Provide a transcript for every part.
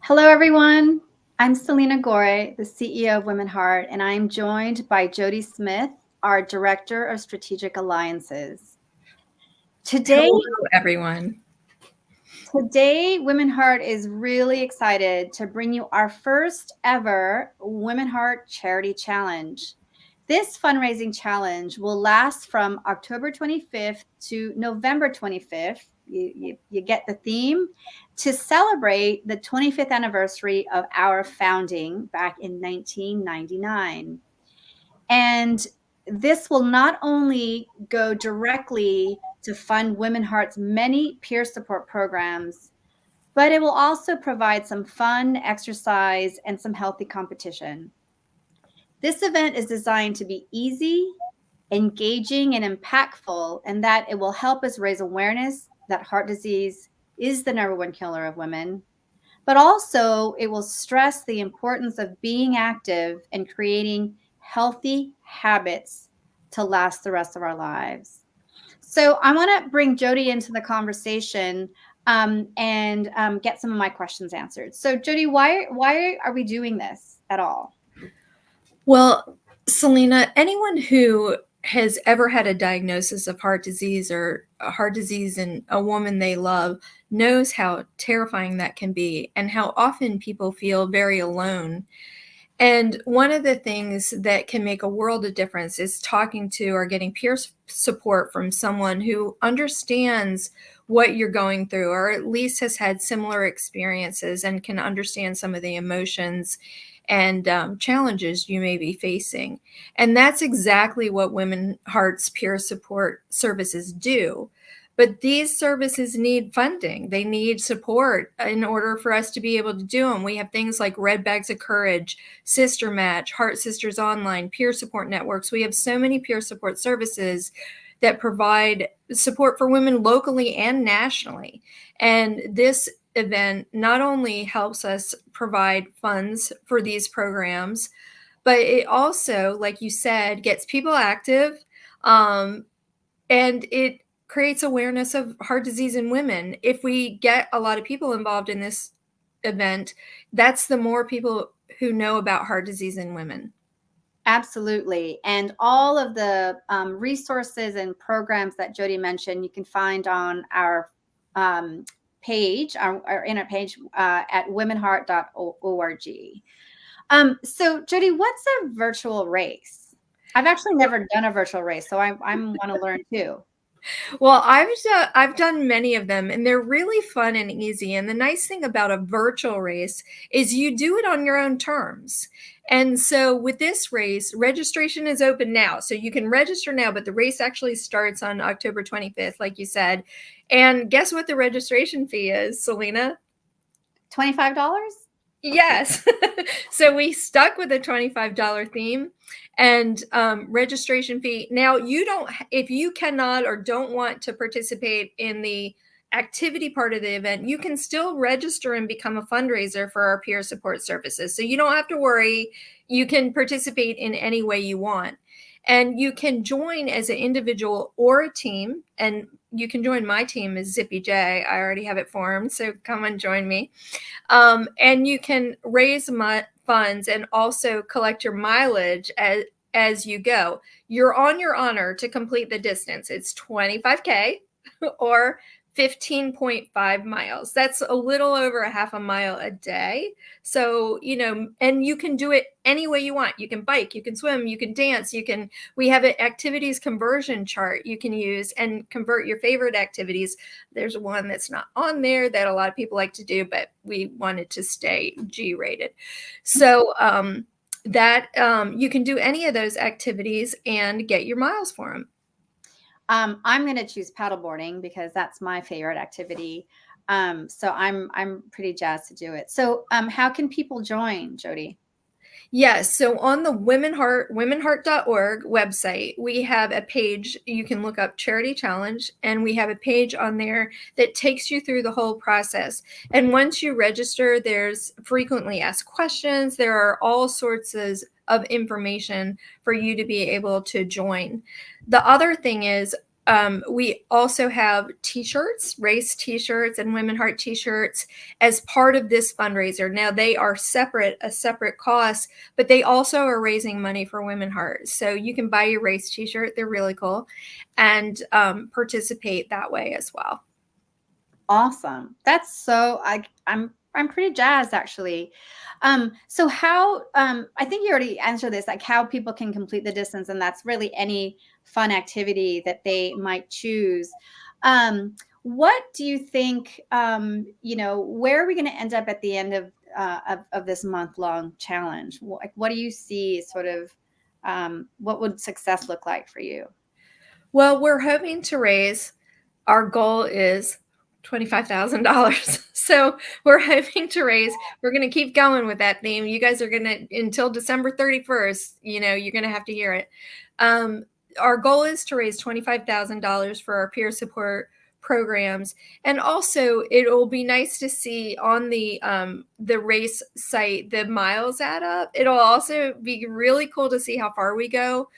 Hello, everyone. I'm Celina Gorre, the CEO of WomenHeart, and I'm joined by Jodi Smith, our Director of Strategic Alliances. Today, Hello, everyone. WomenHeart is really excited to bring you our first ever WomenHeart Charity Challenge. This fundraising challenge will last from October 25th to November 25th. You get the theme, to celebrate the 25th anniversary of our founding back in 1999. And this will not only go directly to fund WomenHeart's many peer support programs, but it will also provide some fun exercise and some healthy competition. This event is designed to be easy, engaging, and impactful, and that it will help us raise awareness that heart disease is the #1 killer of women, but also it will stress the importance of being active and creating healthy habits to last the rest of our lives. So I want to bring Jodi into the conversation and get some of my questions answered. So Jodi, why are we doing this at all? Well, Celina, anyone who has ever had a diagnosis of heart disease or a heart disease in a woman they love knows how terrifying that can be and how often people feel very alone. And one of the things that can make a world of difference is talking to or getting peer support from someone who understands what you're going through, or at least has had similar experiences and can understand some of the emotions and challenges you may be facing. And that's exactly what WomenHeart's peer support services do. But these services need funding. They need support in order for us to be able to do them. We have things like Red Bags of Courage, Sister Match, Heart Sisters Online, peer support networks. We have so many peer support services that provide support for women locally and nationally. And this event not only helps us provide funds for these programs, but it also, like you said, gets people active, and it creates awareness of heart disease in women. If we get a lot of people involved in this event, that's the more people who know about heart disease in women. Absolutely. And all of the resources and programs that Jodi mentioned, you can find on our page, our internet page at womenheart.org. So Jodi, what's a virtual race? I've actually never done a virtual race, so I want to learn too. Well, I've done many of them, and they're really fun and easy. And the nice thing about a virtual race is you do it on your own terms. And so with this race, registration is open now. So you can register now, but the race actually starts on October 25th, like you said. And guess what the registration fee is, Celina? $25? Yes. So we stuck with a $25 theme and registration fee. Now, if you cannot or don't want to participate in the activity part of the event, you can still register and become a fundraiser for our peer support services. So you don't have to worry. You can participate in any way you want. And you can join as an individual or a team. And you can join my team as Zippy J. I already have it formed. So come and join me. And you can raise funds and also collect your mileage as you go. You're on your honor to complete the distance. It's 25K or 15.5 miles. That's a little over a half a mile a day. So, and you can do it any way you want. You can bike, you can swim, you can dance, we have an activities conversion chart you can use and convert your favorite activities. There's one that's not on there that a lot of people like to do, but we wanted to stay G-rated. So, you can do any of those activities and get your miles for them. I'm going to choose paddleboarding because that's my favorite activity. So I'm pretty jazzed to do it. So how can people join, Jodi? Yes. So on the womenheart.org website, we have a page. You can look up Charity Challenge, and we have a page on there that takes you through the whole process. And once you register, there's frequently asked questions. There are all sorts of information for you to be able to join. The other thing is, We also have t-shirts, race t-shirts and Women Heart t-shirts as part of this fundraiser. Now they are a separate cost, but they also are raising money for Women Heart. So you can buy your race t-shirt. They're really cool, and participate that way as well. Awesome. That's so I'm pretty jazzed actually. So how I think you already answered this, like how people can complete the distance, and that's really any fun activity that they might choose. What do you think, where are we going to end up at the end of this month-long challenge? What do you see sort of, what would success look like for you? Well, we're hoping to raise, our goal is $25,000. So we're hoping to raise, we're going to keep going with that theme. You guys are going to, until December 31st, you're going to have to hear it. Our goal is to raise $25,000 for our peer support programs. And also it'll be nice to see on the race site, the miles add up. It'll also be really cool to see how far we go.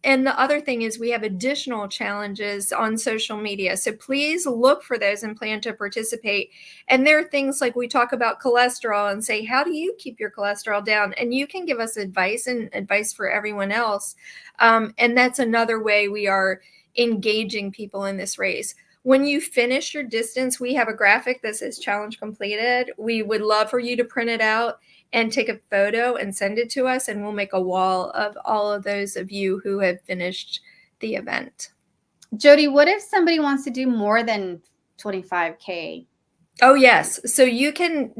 And the other thing is we have additional challenges on social media. So please look for those and plan to participate. And there are things like we talk about cholesterol and say, how do you keep your cholesterol down? And you can give us advice and advice for everyone else. And that's another way we are engaging people in this race. When you finish your distance, we have a graphic that says challenge completed. We would love for you to print it out and take a photo and send it to us, and we'll make a wall of all of those of you who have finished the event. Jodi, what if somebody wants to do more than 25K? Oh yes, so you can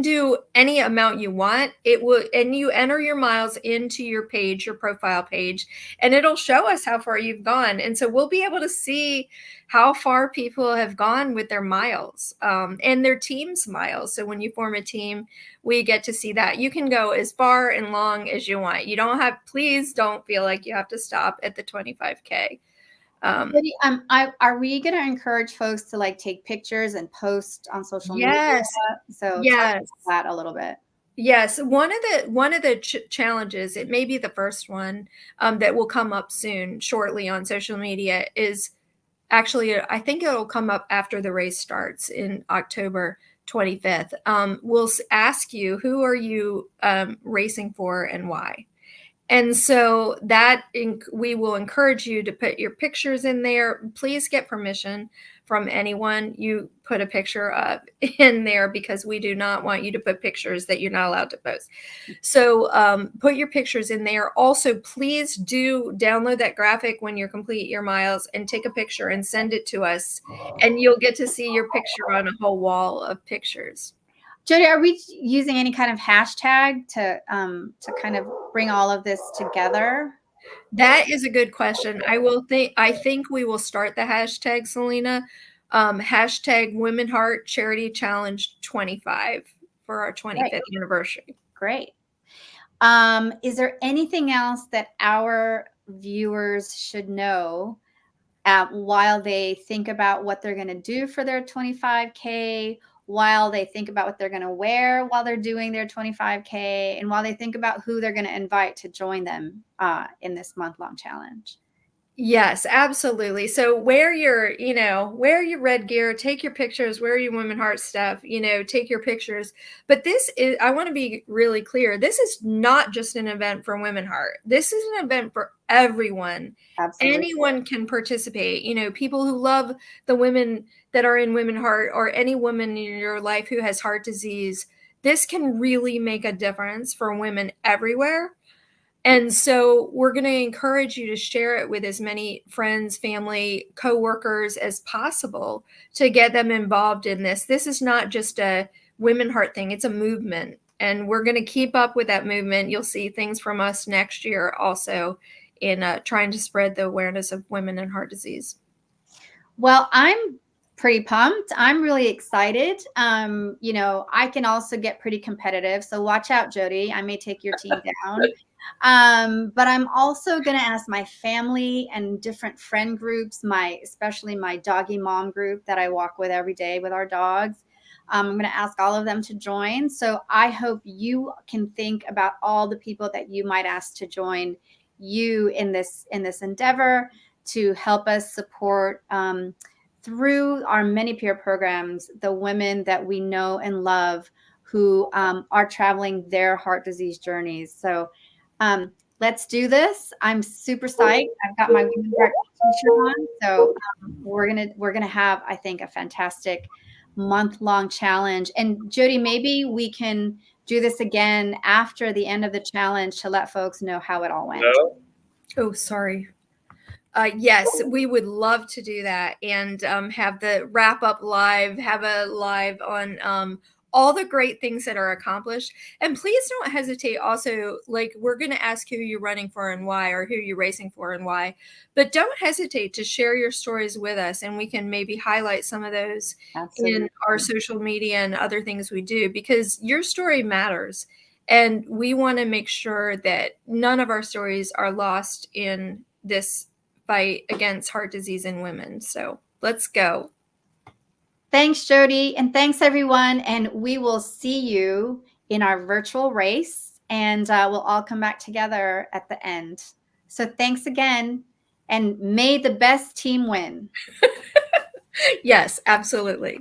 do any amount you want. It will, and you enter your miles into your page, your profile page, and it'll show us how far you've gone. And so we'll be able to see how far people have gone with their miles, and their team's miles. So when you form a team, we get to see that. You can go as far and long as you want. You don't have, please don't feel like you have to stop at the 25K. Jodi, are we going to encourage folks to like take pictures and post on social media? Yes. So Yes. tell us about that a little bit. Yes, one of the challenges, it may be the first one that will come up soon, shortly on social media, is actually, I think it'll come up after the race starts in October 25th. We'll ask you, who are you racing for and why? And so we will encourage you to put your pictures in there. Please get permission from anyone you put a picture of in there, because we do not want you to put pictures that you're not allowed to post. So put your pictures in there. Also, please do download that graphic when you complete your miles and take a picture and send it to us. And you'll get to see your picture on a whole wall of pictures. Jodi, are we using any kind of hashtag to kind of bring all of this together? That is a good question. I think we will start the hashtag, Celina. Hashtag WomenHeart Charity Challenge 25 for our 25th anniversary. Great. Is there anything else that our viewers should know while they think about what they're going to do for their 25K, while they think about what they're going to wear while they're doing their 25K, and while they think about who they're going to invite to join them in this month-long challenge? Yes, absolutely. So wear your red gear, take your pictures, wear your WomenHeart stuff, take your pictures. But I want to be really clear. This is not just an event for WomenHeart. This is an event for everyone. Absolutely. Anyone can participate. People who love the women that are in WomenHeart, or any woman in your life who has heart disease. This can really make a difference for women everywhere. And so we're going to encourage you to share it with as many friends, family, coworkers as possible to get them involved in this. This is not just a WomenHeart thing. It's a movement. And we're going to keep up with that movement. You'll see things from us next year also in trying to spread the awareness of women and heart disease. Well, I'm pretty pumped. I'm really excited. I can also get pretty competitive. So watch out, Jodi. I may take your team down. But I'm also going to ask my family and different friend groups, especially my doggy mom group that I walk with every day with our dogs. I'm going to ask all of them to join. So I hope you can think about all the people that you might ask to join you in this endeavor to help us support through our many peer programs, the women that we know and love who are traveling their heart disease journeys. So let's do this. I'm super psyched. I've got my WomenHeart t-shirt on. So we're gonna have, I think, a fantastic month-long challenge. And Jodi, maybe we can do this again after the end of the challenge to let folks know how it all went. Oh, sorry. Yes, we would love to do that and have the wrap up live, have a live on all the great things that are accomplished. And please don't hesitate also, like, we're going to ask who you're running for and why, or who you're racing for and why, but don't hesitate to share your stories with us, and we can maybe highlight some of those in our social media and other things we do, because your story matters. And we want to make sure that none of our stories are lost in this fight against heart disease in women. So let's go. Thanks, Jodi. And thanks, everyone. And we will see you in our virtual race. And we'll all come back together at the end. So thanks again. And may the best team win. Yes, absolutely.